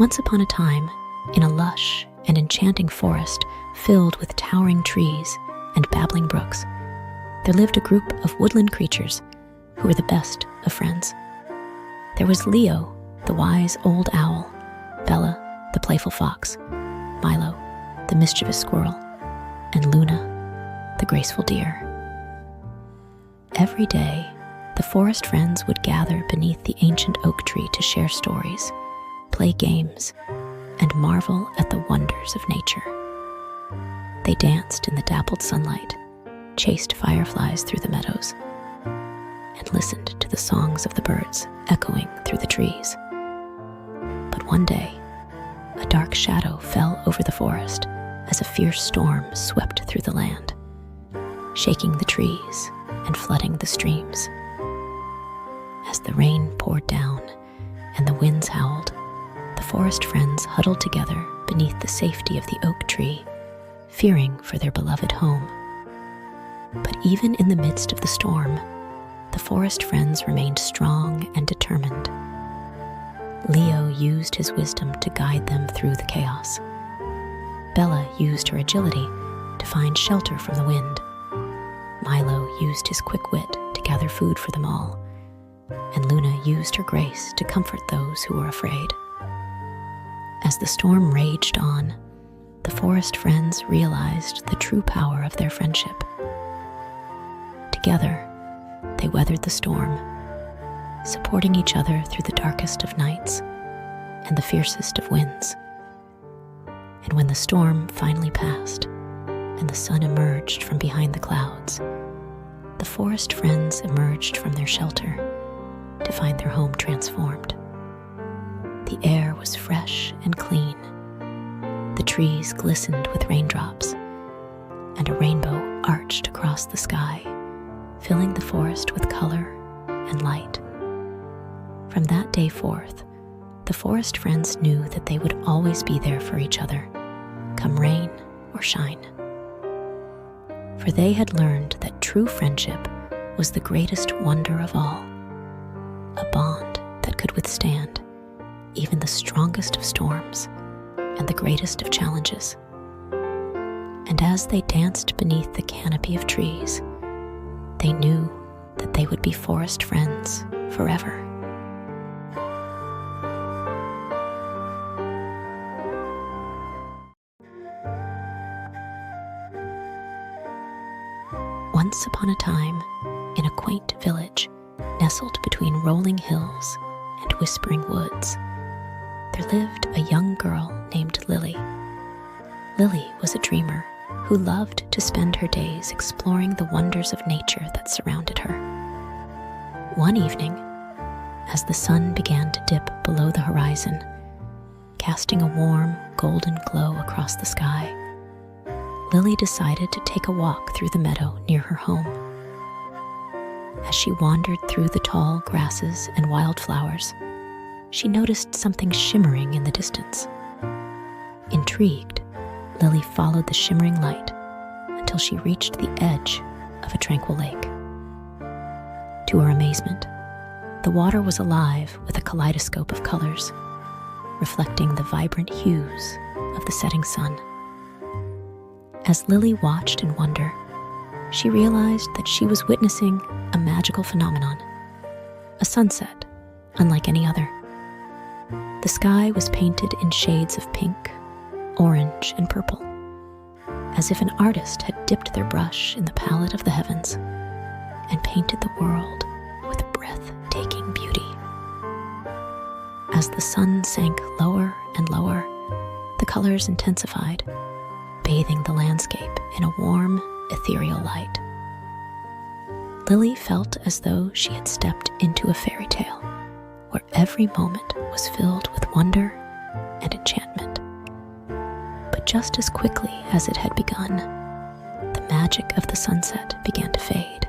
Once upon a time, in a lush and enchanting forest filled with towering trees and babbling brooks, there lived a group of woodland creatures who were the best of friends. There was Leo, the wise old owl, Bella, the playful fox, Milo, the mischievous squirrel, and Luna, the graceful deer. Every day, the forest friends would gather beneath the ancient oak tree to share stories, play games, and marvel at the wonders of nature. They danced in the dappled sunlight, chased fireflies through the meadows, and listened to the songs of the birds echoing through the trees. But one day, a dark shadow fell over the forest as a fierce storm swept through the land, shaking the trees and flooding the streams. As the rain poured down and the winds howled, the forest friends huddled together beneath the safety of the oak tree, fearing for their beloved home. But even in the midst of the storm, the forest friends remained strong and determined. Leo used his wisdom to guide them through the chaos. Bella used her agility to find shelter from the wind. Milo used his quick wit to gather food for them all, and Luna used her grace to comfort those who were afraid. As the storm raged on, the forest friends realized the true power of their friendship. Together, they weathered the storm, supporting each other through the darkest of nights and the fiercest of winds. And when the storm finally passed and the sun emerged from behind the clouds, the forest friends emerged from their shelter to find their home transformed. The air was fresh and clean. The trees glistened with raindrops, and a rainbow arched across the sky, filling the forest with color and light. From that day forth, the forest friends knew that they would always be there for each other, come rain or shine. For they had learned that true friendship was the greatest wonder of all, a bond that could withstand even the strongest of storms and the greatest of challenges. And as they danced beneath the canopy of trees, they knew that they would be forest friends forever. Once upon a time, in a quaint village nestled between rolling hills and whispering woods, there lived a young girl named Lily. Lily was a dreamer who loved to spend her days exploring the wonders of nature that surrounded her. One evening, as the sun began to dip below the horizon, casting a warm, golden glow across the sky, Lily decided to take a walk through the meadow near her home. As she wandered through the tall grasses and wildflowers, she noticed something shimmering in the distance. Intrigued, Lily followed the shimmering light until she reached the edge of a tranquil lake. To her amazement, the water was alive with a kaleidoscope of colors, reflecting the vibrant hues of the setting sun. As Lily watched in wonder, she realized that she was witnessing a magical phenomenon, a sunset unlike any other. The sky was painted in shades of pink, orange, and purple, as if an artist had dipped their brush in the palette of the heavens and painted the world with breathtaking beauty. As the sun sank lower and lower, the colors intensified, bathing the landscape in a warm, ethereal light. Lily felt as though she had stepped into a fairy tale, where every moment was filled with wonder and enchantment. But just as quickly as it had begun, the magic of the sunset began to fade,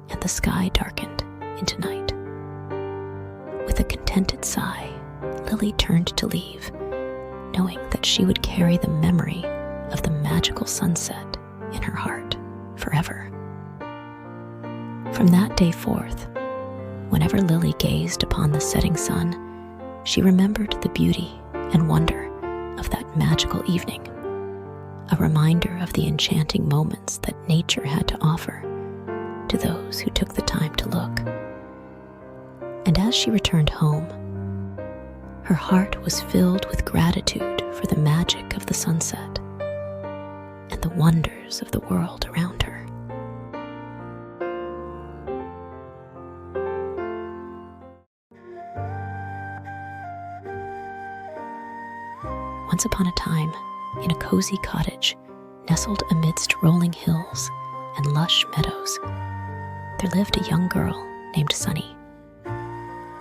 and the sky darkened into night. With a contented sigh, Lily turned to leave, knowing that she would carry the memory of the magical sunset in her heart forever. From that day forth, whenever Lily gazed upon the setting sun, she remembered the beauty and wonder of that magical evening, a reminder of the enchanting moments that nature had to offer to those who took the time to look. And as she returned home, her heart was filled with gratitude for the magic of the sunset and the wonders of the world around her. Once upon a time, in a cozy cottage nestled amidst rolling hills and lush meadows, there lived a young girl named Sunny.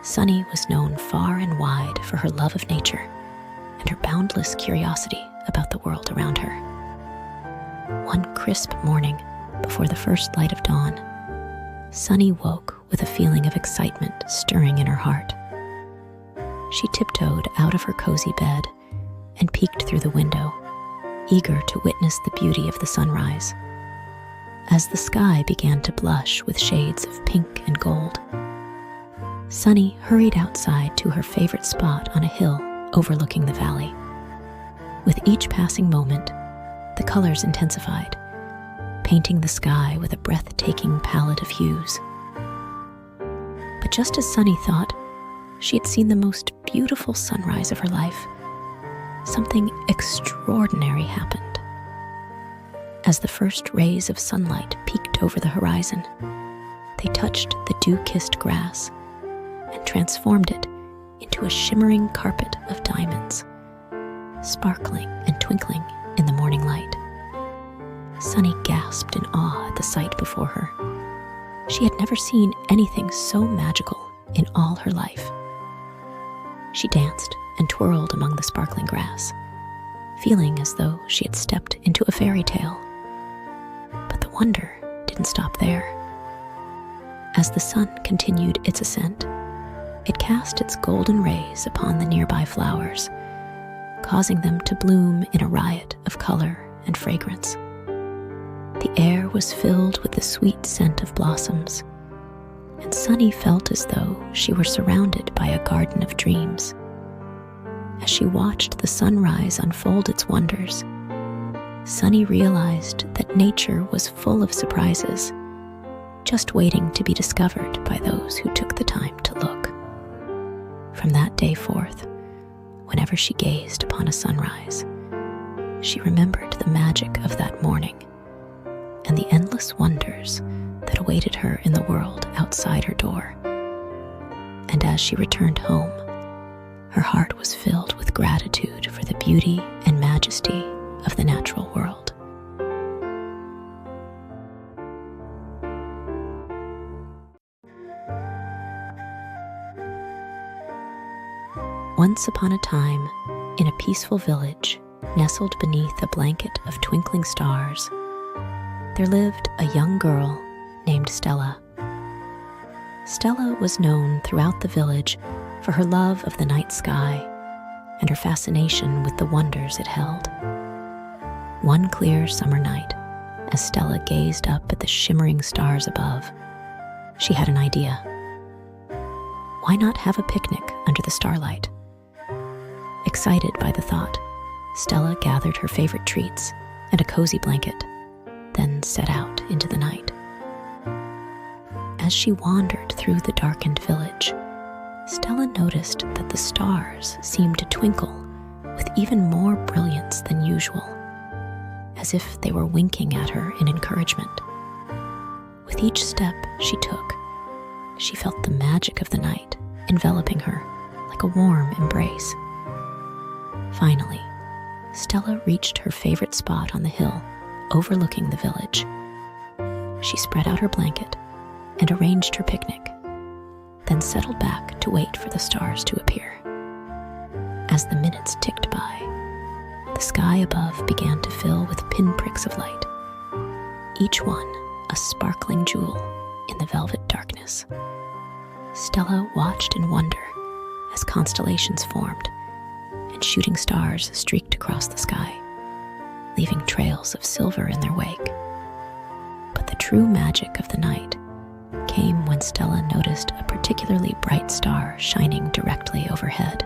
Sunny was known far and wide for her love of nature and her boundless curiosity about the world around her. One crisp morning, before the first light of dawn, Sunny woke with a feeling of excitement stirring in her heart. She tiptoed out of her cozy bed and peeked through the window, eager to witness the beauty of the sunrise. As the sky began to blush with shades of pink and gold, Sunny hurried outside to her favorite spot on a hill overlooking the valley. With each passing moment, the colors intensified, painting the sky with a breathtaking palette of hues. But just as Sunny thought she had seen the most beautiful sunrise of her life, something extraordinary happened. As the first rays of sunlight peeked over the horizon, they touched the dew-kissed grass and transformed it into a shimmering carpet of diamonds, sparkling and twinkling in the morning light. Sunny gasped in awe at the sight before her. She had never seen anything so magical in all her life. She danced and twirled among the sparkling grass, feeling as though she had stepped into a fairy tale. But the wonder didn't stop there. As the sun continued its ascent, it cast its golden rays upon the nearby flowers, causing them to bloom in a riot of color and fragrance. The air was filled with the sweet scent of blossoms, and Sunny felt as though she were surrounded by a garden of dreams. As she watched the sunrise unfold its wonders, Sunny realized that nature was full of surprises, just waiting to be discovered by those who took the time to look. From that day forth, whenever she gazed upon a sunrise, she remembered the magic of that morning and the endless wonders that awaited her in the world outside her door. And as she returned home, her heart was filled with gratitude for the beauty and majesty of the natural world. Once upon a time, in a peaceful village nestled beneath a blanket of twinkling stars, there lived a young girl named Stella. Stella was known throughout the village for her love of the night sky and her fascination with the wonders it held. One clear summer night, as Stella gazed up at the shimmering stars above, she had an idea. Why not have a picnic under the starlight? Excited by the thought, Stella gathered her favorite treats and a cozy blanket, then set out into the night. As she wandered through the darkened village, Stella noticed that the stars seemed to twinkle with even more brilliance than usual, as if they were winking at her in encouragement. With each step she took, she felt the magic of the night enveloping her like a warm embrace. Finally, Stella reached her favorite spot on the hill overlooking the village. She spread out her blanket and arranged her picnic, then settled back to wait for the stars to appear. As the minutes ticked by, the sky above began to fill with pinpricks of light, each one a sparkling jewel in the velvet darkness. Stella watched in wonder as constellations formed and shooting stars streaked across the sky, leaving trails of silver in their wake. But the true magic of the night came when Stella noticed a particularly bright star shining directly overhead.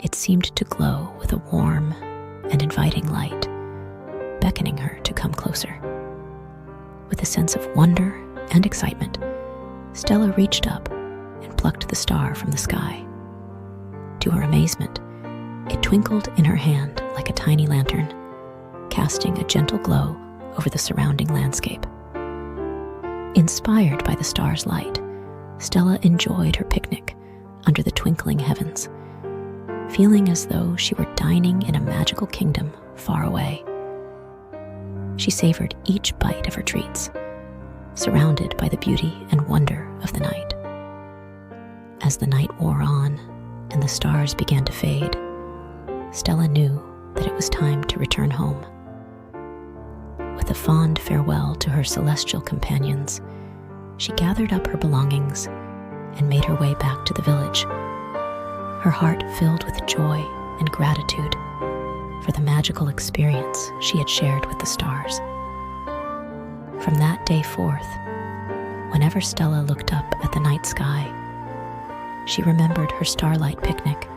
It seemed to glow with a warm and inviting light, beckoning her to come closer. With a sense of wonder and excitement, Stella reached up and plucked the star from the sky. To her amazement, it twinkled in her hand like a tiny lantern, casting a gentle glow over the surrounding landscape. Inspired by the star's light, Stella enjoyed her picnic under the twinkling heavens, feeling as though she were dining in a magical kingdom far away. She savored each bite of her treats, surrounded by the beauty and wonder of the night. As the night wore on and the stars began to fade, Stella knew that it was time to return home. With a fond farewell to her celestial companions, she gathered up her belongings and made her way back to the village, her heart filled with joy and gratitude for the magical experience she had shared with the stars. From that day forth, whenever Stella looked up at the night sky, she remembered her starlight picnic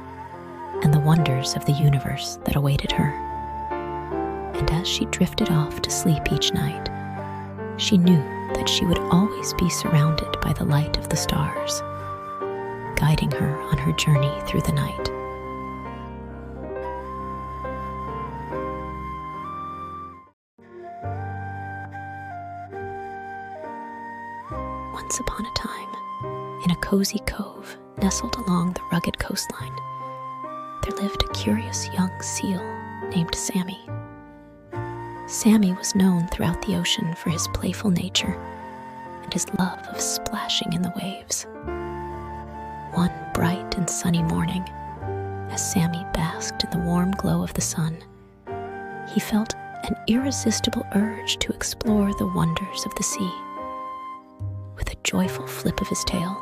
and the wonders of the universe that awaited her. And as she drifted off to sleep each night, she knew that she would always be surrounded by the light of the stars, guiding her on her journey through the night. Once upon a time, in a cozy cove nestled along the rugged coastline, there lived a curious young seal named Sammy. Sammy was known throughout the ocean for his playful nature and his love of splashing in the waves. One bright and sunny morning, as Sammy basked in the warm glow of the sun, he felt an irresistible urge to explore the wonders of the sea. With a joyful flip of his tail,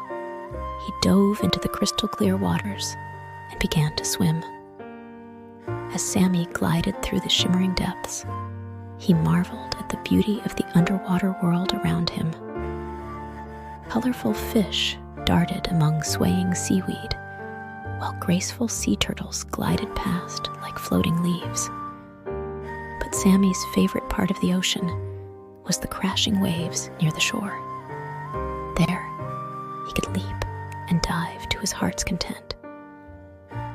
he dove into the crystal clear waters and began to swim. As Sammy glided through the shimmering depths, he marveled at the beauty of the underwater world around him. Colorful fish darted among swaying seaweed, while graceful sea turtles glided past like floating leaves. But Sammy's favorite part of the ocean was the crashing waves near the shore. There, he could leap and dive to his heart's content,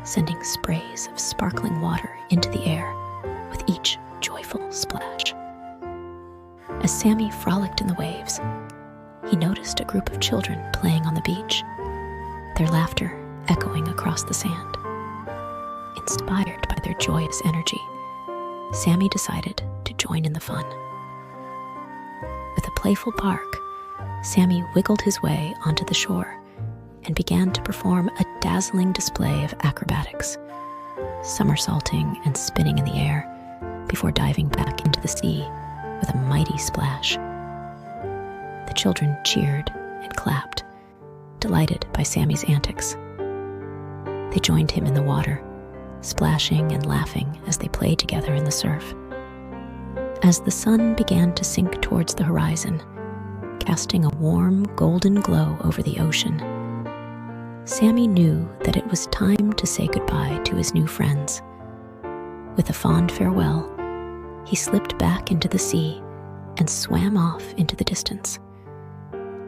sending sprays of sparkling water into the air with each joyful splash. As Sammy frolicked in the waves, he noticed a group of children playing on the beach, their laughter echoing across the sand. Inspired by their joyous energy, Sammy decided to join in the fun. With a playful bark, Sammy wiggled his way onto the shore and began to perform a dazzling display of acrobatics, somersaulting and spinning in the air before diving back into the sea with a mighty splash. The children cheered and clapped, delighted by Sammy's antics. They joined him in the water, splashing and laughing as they played together in the surf. As the sun began to sink towards the horizon, casting a warm golden glow over the ocean, Sammy knew that it was time to say goodbye to his new friends. With a fond farewell, he slipped back into the sea and swam off into the distance,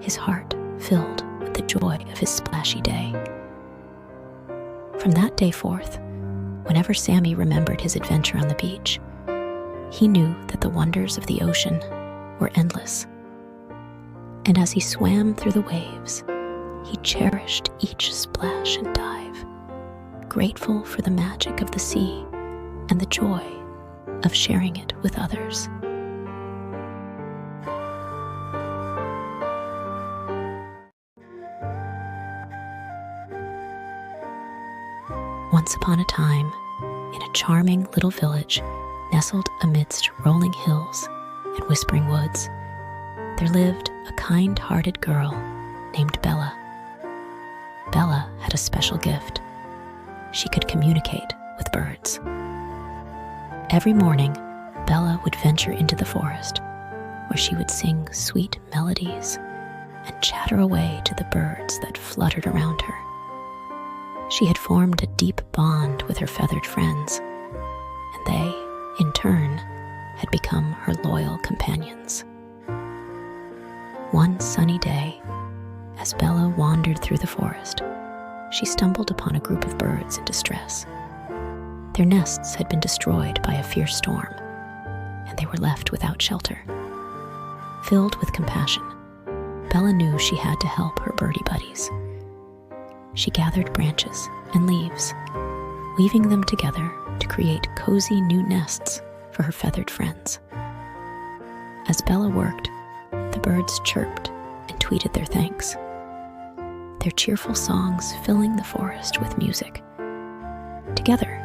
his heart filled with the joy of his splashy day. From that day forth, whenever Sammy remembered his adventure on the beach, he knew that the wonders of the ocean were endless. And as he swam through the waves, he cherished each splash and dive, grateful for the magic of the sea and the joy of sharing it with others. Once upon a time, in a charming little village nestled amidst rolling hills and whispering woods, there lived a kind-hearted girl named Bella. Bella had a special gift. She could communicate with birds. Every morning, Bella would venture into the forest, where she would sing sweet melodies and chatter away to the birds that fluttered around her. She had formed a deep bond with her feathered friends, and they, in turn, had become her loyal companions. One sunny day, as Bella wandered through the forest, she stumbled upon a group of birds in distress. Their nests had been destroyed by a fierce storm, and they were left without shelter. Filled with compassion, Bella knew she had to help her birdie buddies. She gathered branches and leaves, weaving them together to create cozy new nests for her feathered friends. As Bella worked, the birds chirped and tweeted their thanks, their cheerful songs filling the forest with music. Together,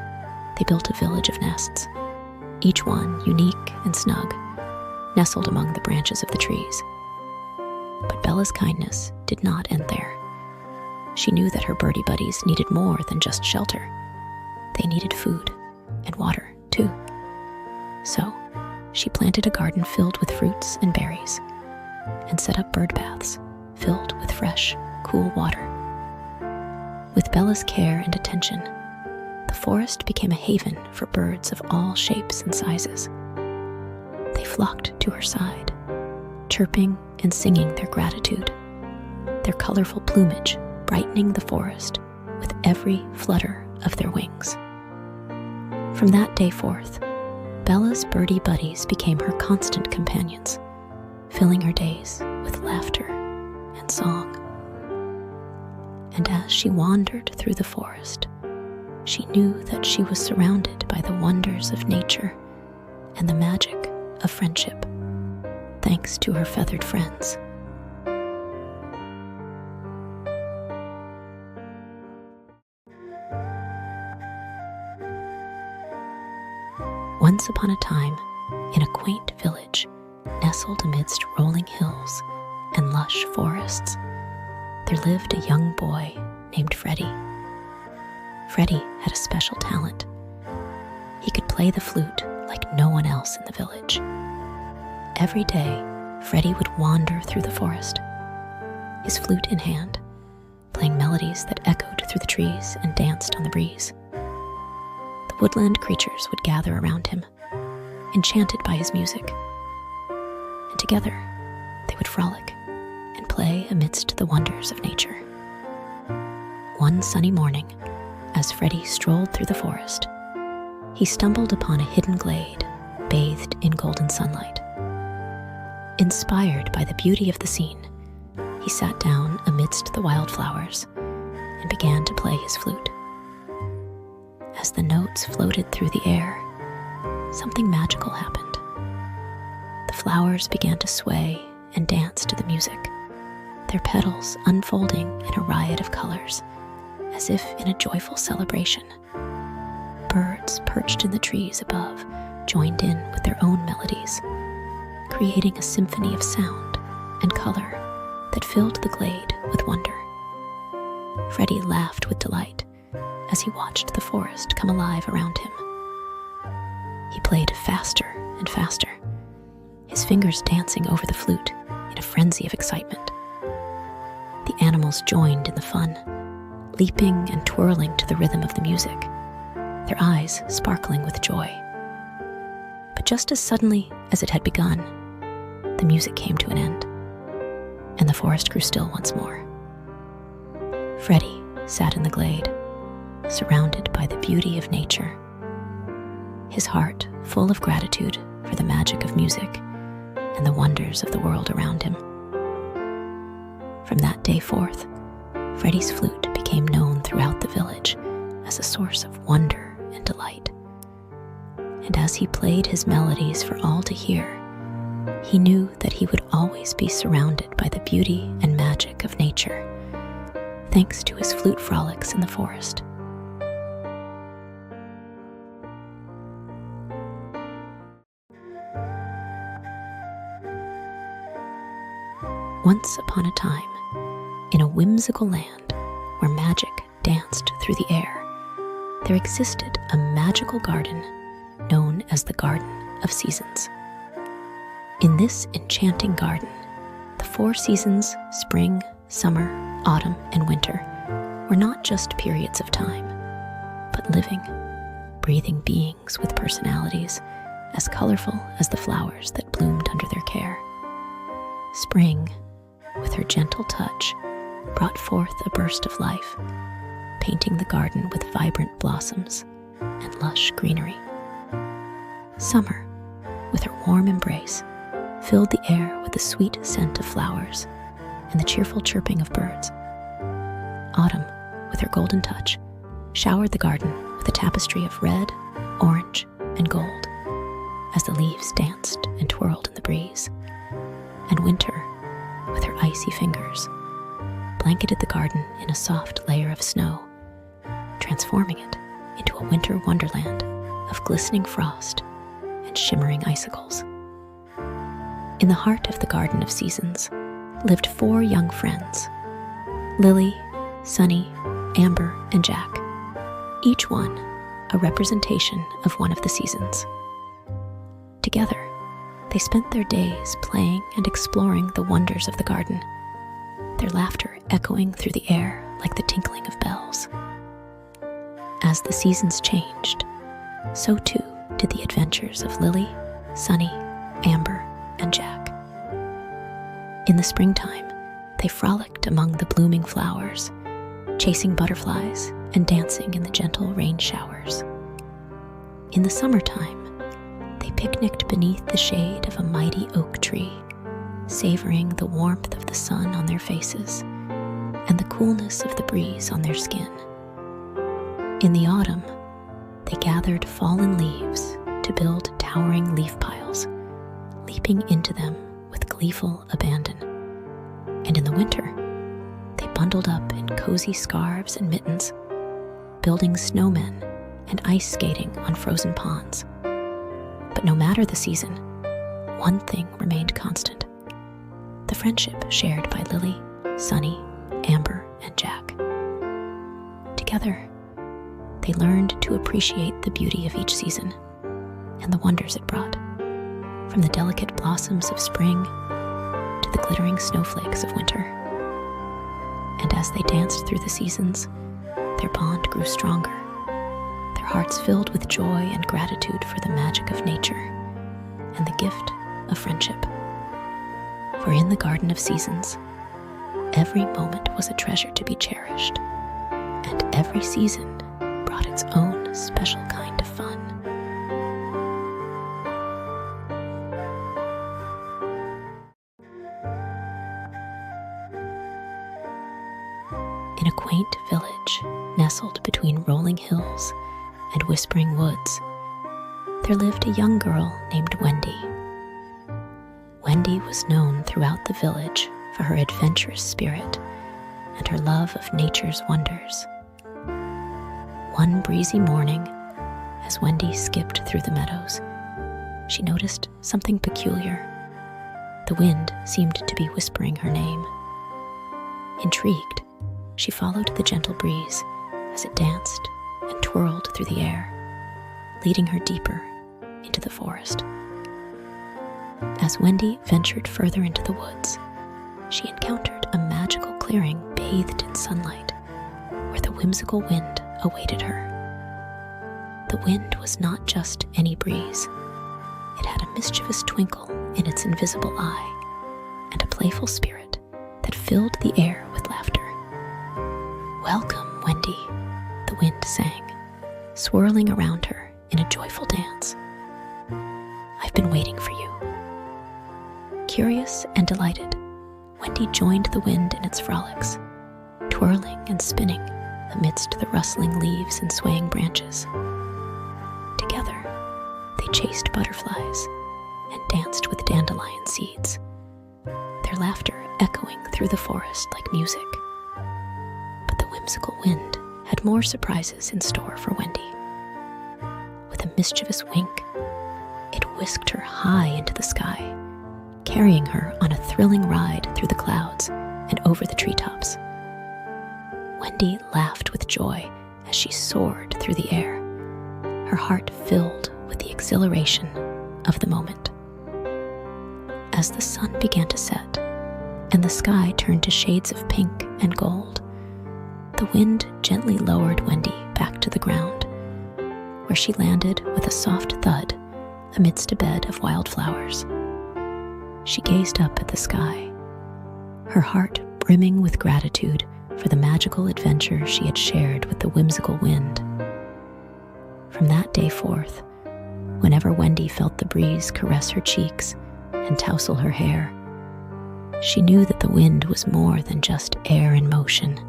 they built a village of nests, each one unique and snug, nestled among the branches of the trees. But Bella's kindness did not end there. She knew that her birdie buddies needed more than just shelter. They needed food and water, too. So, she planted a garden filled with fruits and berries, and set up bird baths filled with fresh, cool water. With Bella's care and attention, the forest became a haven for birds of all shapes and sizes. They flocked to her side, chirping and singing their gratitude, their colorful plumage brightening the forest with every flutter of their wings. From that day forth, Bella's birdie buddies became her constant companions, filling her days with laughter and song. And as she wandered through the forest, she knew that she was surrounded by the wonders of nature and the magic of friendship, thanks to her feathered friends. Once upon a time, in a quaint village nestled amidst rolling hills and lush forests, there lived a young boy named Freddie. Freddie had a special talent. He could play the flute like no one else in the village. Every day, Freddie would wander through the forest, his flute in hand, playing melodies that echoed through the trees and danced on the breeze. The woodland creatures would gather around him, enchanted by his music, and together they would frolic and play amidst the wonders of nature. One sunny morning, as Freddie strolled through the forest, he stumbled upon a hidden glade bathed in golden sunlight. Inspired by the beauty of the scene, he sat down amidst the wildflowers and began to play his flute. As the notes floated through the air, something magical happened. The flowers began to sway and dance to the music, their petals unfolding in a riot of colors, as if in a joyful celebration. Birds perched in the trees above joined in with their own melodies, creating a symphony of sound and color that filled the glade with wonder. Freddie laughed with delight as he watched the forest come alive around him. He played faster and faster, his fingers dancing over the flute in a frenzy of excitement. The animals joined in the fun, leaping and twirling to the rhythm of the music, their eyes sparkling with joy. But just as suddenly as it had begun, the music came to an end, and the forest grew still once more. Freddie sat in the glade, surrounded by the beauty of nature, his heart full of gratitude for the magic of music and the wonders of the world around him. From that day forth, Freddie's flute became known throughout the village as a source of wonder and delight. And as he played his melodies for all to hear, he knew that he would always be surrounded by the beauty and magic of nature, thanks to his flute frolics in the forest. Once upon a time, in a whimsical land where magic danced through the air, there existed a magical garden known as the Garden of Seasons. In this enchanting garden, the 4 seasons, spring, summer, autumn, and winter, were not just periods of time, but living, breathing beings with personalities as colorful as the flowers that bloomed under their care. Spring, with her gentle touch, brought forth a burst of life, painting the garden with vibrant blossoms and lush greenery. Summer, with her warm embrace, filled the air with the sweet scent of flowers and the cheerful chirping of birds. Autumn, with her golden touch, showered the garden with a tapestry of red, orange, and gold as the leaves danced and twirled in the breeze. And winter, with her icy fingers, blanketed the garden in a soft layer of snow, transforming it into a winter wonderland of glistening frost and shimmering icicles. In the heart of the Garden of Seasons lived 4 young friends, Lily, Sunny, Amber, and Jack, each one a representation of one of the seasons. Together, they spent their days playing and exploring the wonders of the garden, their laughter echoing through the air like the tinkling of bells. As the seasons changed, so too did the adventures of Lily, Sunny, Amber, and Jack. In the springtime, they frolicked among the blooming flowers, chasing butterflies and dancing in the gentle rain showers. In the summertime, they picnicked beneath the shade of a mighty oak tree, savoring the warmth of the sun on their faces and the coolness of the breeze on their skin. In the autumn, they gathered fallen leaves to build towering leaf piles, leaping into them with gleeful abandon. And in the winter, they bundled up in cozy scarves and mittens, building snowmen and ice skating on frozen ponds. But no matter the season, one thing remained constant: the friendship shared by Lily, Sunny, Amber, and Jack. Together, they learned to appreciate the beauty of each season and the wonders it brought, from the delicate blossoms of spring to the glittering snowflakes of winter. And as they danced through the seasons, their bond grew stronger, their hearts filled with joy and gratitude for the magic of nature and the gift of friendship. For in the Garden of Seasons, every moment was a treasure to be cherished, and every season brought its own special kind of fun. In a quaint village nestled between rolling hills and whispering woods, there lived a young girl named Wendy. Wendy was known throughout the village for her adventurous spirit and her love of nature's wonders. One breezy morning, as Wendy skipped through the meadows, she noticed something peculiar. The wind seemed to be whispering her name. Intrigued, she followed the gentle breeze as it danced and twirled through the air, leading her deeper into the forest. As Wendy ventured further into the woods, she encountered a magical clearing bathed in sunlight, where the whimsical wind awaited her. The wind was not just any breeze. It had a mischievous twinkle in its invisible eye and a playful spirit that filled the air with laughter. "Welcome, Wendy," the wind sang, swirling around her in a joyful dance. "I've been waiting for you." Curious and delighted, Wendy joined the wind in its frolics, twirling and spinning amidst the rustling leaves and swaying branches. Together, they chased butterflies and danced with dandelion seeds, their laughter echoing through the forest like music. But the whimsical wind had more surprises in store for Wendy. With a mischievous wink, it whisked her high into the sky, carrying her on a thrilling ride through the clouds and over the treetops. Wendy laughed with joy as she soared through the air, her heart filled with the exhilaration of the moment. As the sun began to set and the sky turned to shades of pink and gold, The wind gently lowered Wendy back to the ground, where she landed with a soft thud amidst a bed of wildflowers. She gazed up at the sky, her heart brimming with gratitude for the magical adventure she had shared with the whimsical wind. From that day forth, whenever Wendy felt the breeze caress her cheeks and tousle her hair, she knew that the wind was more than just air in motion.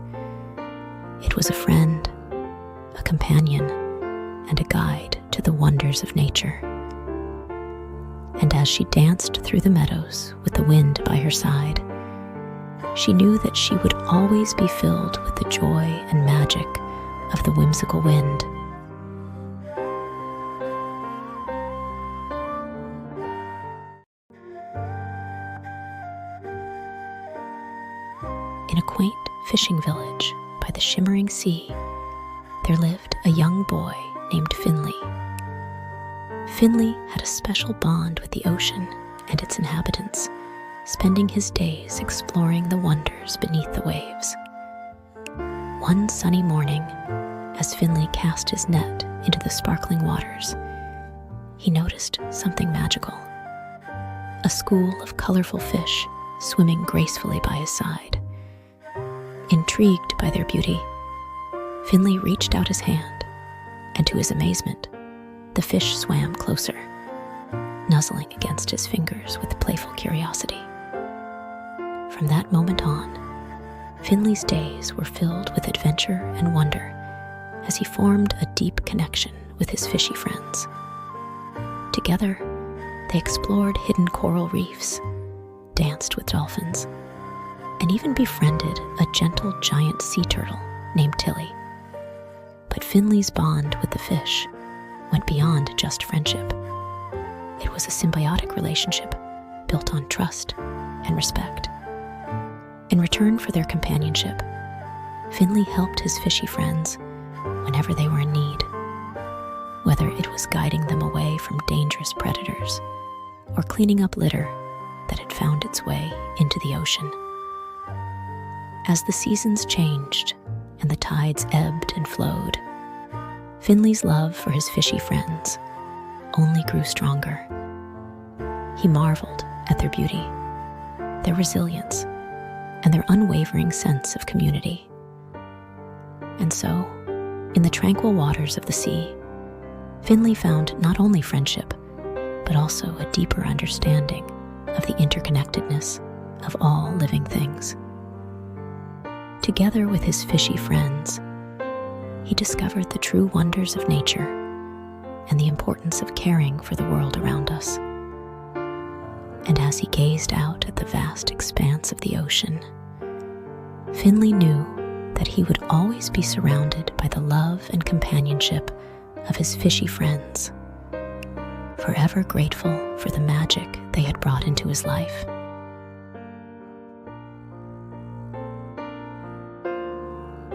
It was a friend, a companion, and a guide to the wonders of nature. And as she danced through the meadows with the wind by her side, she knew that she would always be filled with the joy and magic of the whimsical wind. In a quaint fishing village by the shimmering sea, there lived a young boy named Finley. Finley had a special bond with the ocean and its inhabitants, spending his days exploring the wonders beneath the waves. One sunny morning, as Finley cast his net into the sparkling waters, he noticed something magical. A school of colorful fish swimming gracefully by his side. Intrigued by their beauty, Finley reached out his hand, and to his amazement, the fish swam closer, nuzzling against his fingers with playful curiosity. From that moment on, Finley's days were filled with adventure and wonder as he formed a deep connection with his fishy friends. Together, they explored hidden coral reefs, danced with dolphins, and even befriended a gentle giant sea turtle named Tilly. But Finley's bond with the fish went beyond just friendship. It was a symbiotic relationship built on trust and respect. In return for their companionship, Finley helped his fishy friends whenever they were in need, whether it was guiding them away from dangerous predators or cleaning up litter that had found its way into the ocean. As the seasons changed and the tides ebbed and flowed, Finley's love for his fishy friends only grew stronger. He marveled at their beauty, their resilience, and their unwavering sense of community. And so, in the tranquil waters of the sea, Finley found not only friendship, but also a deeper understanding of the interconnectedness of all living things. Together with his fishy friends, he discovered the true wonders of nature and the importance of caring for the world around us. And as he gazed out at the vast expanse of the ocean, Finley knew that he would always be surrounded by the love and companionship of his fishy friends, forever grateful for the magic they had brought into his life.